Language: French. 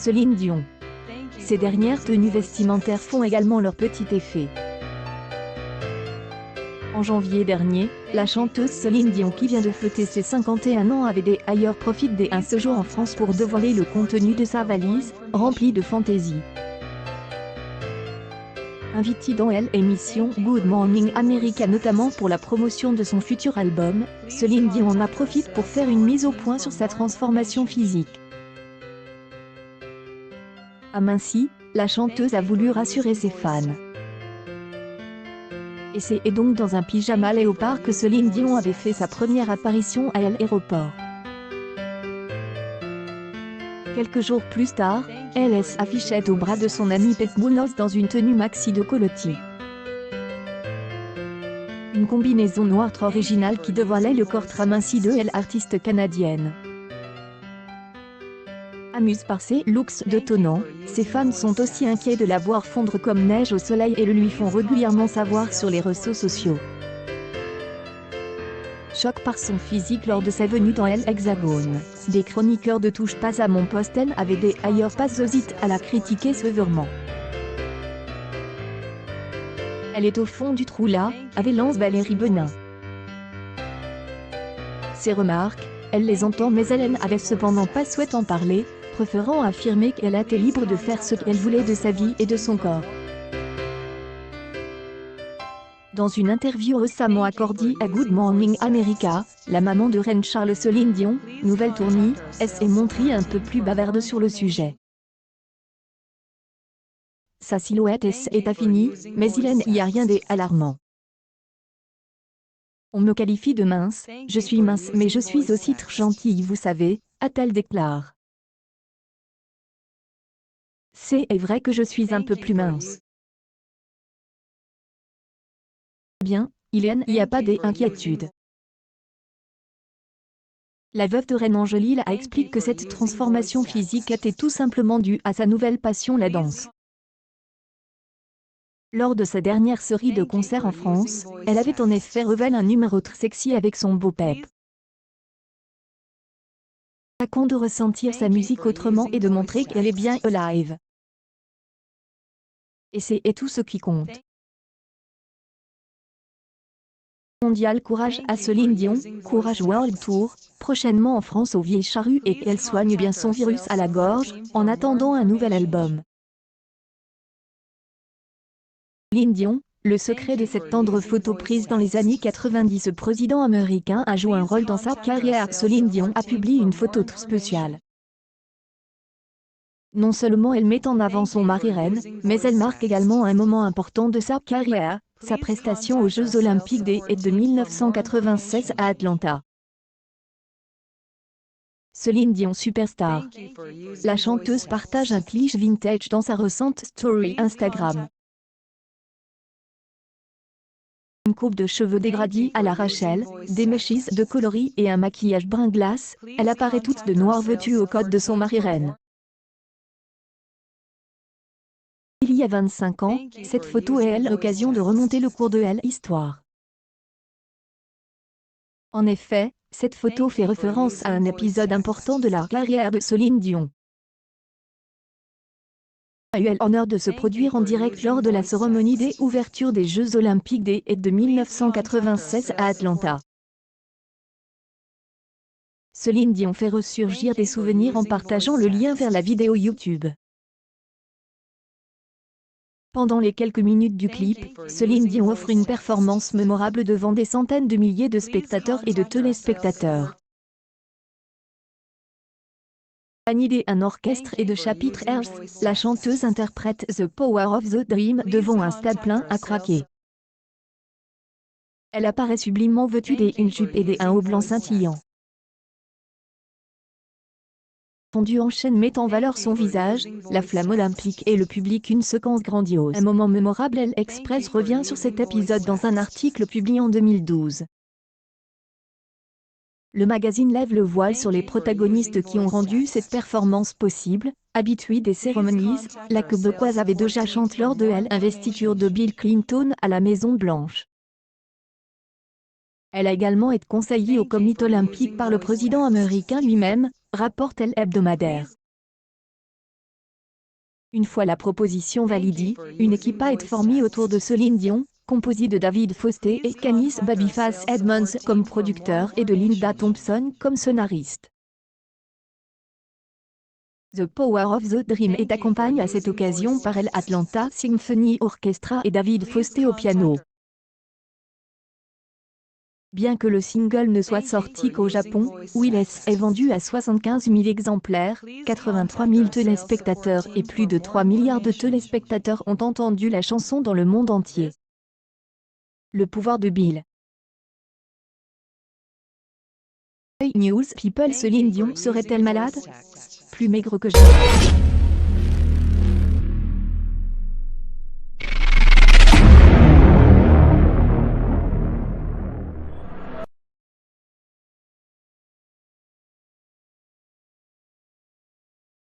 Céline Dion. Ces dernières tenues vestimentaires font également leur petit effet. En janvier dernier, la chanteuse Céline Dion, qui vient de fêter ses 51 ans, avait d'ailleurs profité d'un séjour en France pour dévoiler le contenu de sa valise, remplie de fantaisie. Invitée dans l'émission Good Morning America notamment pour la promotion de son futur album, Céline Dion en a profité pour faire une mise au point sur sa transformation physique. Amincie, la chanteuse a voulu rassurer ses fans. Et c'est donc dans un pyjama léopard que Céline Dion avait fait sa première apparition à l'aéroport. Quelques jours plus tard, elle s'affichait au bras de son ami Pete Monos dans une tenue maxi de Colotti. Une combinaison noire très originale qui dévoilait le corps aminci de l'artiste canadienne. Amusés par ses looks détonnants, ses fans sont aussi inquiets de la voir fondre comme neige au soleil et le lui font régulièrement savoir sur les réseaux sociaux. Choc par son physique lors de sa venue dans l'Hexagone, des chroniqueurs de Touche pas à mon poste avaient d'ailleurs pas hésité à la critiquer sévèrement. Elle est au fond du trou là, avait lancé Valérie Benin. Ces remarques, elle les entend mais elle n'avait cependant pas souhaité en parler, préférant affirmer qu'elle était libre de faire ce qu'elle voulait de sa vie et de son corps. Dans une interview récemment accordée à Good Morning America, la maman de reine Charles, Céline Dion, nouvelle tournée, s'est montrée un peu plus bavarde sur le sujet. Sa silhouette est affinie, mais il n'y a rien d'alarmant. On me qualifie de mince, je suis mince mais je suis aussi très gentille, vous savez, a-t-elle déclaré. C'est vrai que je suis un peu plus mince. Bien, il n'y a pas d'inquiétude. La veuve de reine Angélil a expliqué que cette transformation physique était tout simplement due à sa nouvelle passion, la danse. Lors de sa dernière série de concerts en France, elle avait en effet révélé un numéro très sexy avec son beau Pep. Chacun de ressentir sa musique autrement et de montrer qu'elle est bien live. Et c'est tout ce qui compte. Mondial courage à Céline Dion, Courage World Tour, prochainement en France aux Vieilles Charrues et qu'elle soigne bien son virus à la gorge, en attendant un nouvel album. Céline Dion, le secret de cette tendre photo prise dans les années 90. Ce président américain a joué un rôle dans sa carrière. Céline Dion a publié une photo très spéciale. Non seulement elle met en avant son mari reine, mais elle marque également un moment important de sa carrière, sa prestation aux Jeux Olympiques de 1996 à Atlanta. Céline Dion Superstar. La chanteuse partage un cliché vintage dans sa récente story Instagram. Une coupe de cheveux dégradée à la Rachel, des mèches de coloris et un maquillage brun glace, elle apparaît toute de noir vêtue au code de son mari reine. Il y a 25 ans, cette photo est l'occasion de remonter le cours de l'histoire. En effet, cette photo fait référence à un épisode important de la carrière de Céline Dion. A eu l'honneur de se produire en direct lors de la cérémonie d'ouverture des Jeux Olympiques de 1996 à Atlanta. Céline Dion fait ressurgir des souvenirs en partageant le lien vers la vidéo YouTube. Pendant les quelques minutes du clip, Céline Dion offre une performance mémorable devant des centaines de milliers de spectateurs et de téléspectateurs. Accompagnée d'un orchestre et de chapitres airs, la chanteuse interprète The Power of the Dream devant un stade plein à craquer. Elle apparaît sublimement vêtue d'une jupe et d'un haut blanc scintillant. Fondu en chaîne met en valeur son visage, la flamme olympique et le public, une séquence grandiose. Un moment mémorable. L'Express revient sur cet épisode dans un article publié en 2012. Le magazine lève le voile sur les protagonistes qui ont rendu cette performance possible. Habituée des cérémonies, la québécoise avait déjà chanté lors de l'investiture de Bill Clinton à la Maison Blanche. Elle a également été conseillée au comité olympique par le président américain lui-même, rapporte l'hebdomadaire. Une fois la proposition validée, une équipe a été formée autour de Céline Dion, composée de David Foster et Candice Babyface Edmonds comme producteur et de Linda Thompson comme scénariste. The Power of the Dream est accompagné à cette occasion par l'Atlanta Symphony Orchestra et David Foster au piano. Bien que le single ne soit sorti qu'au Japon, Will est vendu à 75 000 exemplaires, 83 000 téléspectateurs et plus de 3 milliards de téléspectateurs ont entendu la chanson dans le monde entier. Le pouvoir de Bill. Hey News People, Céline Dion serait-elle malade? Plus maigre que jamais.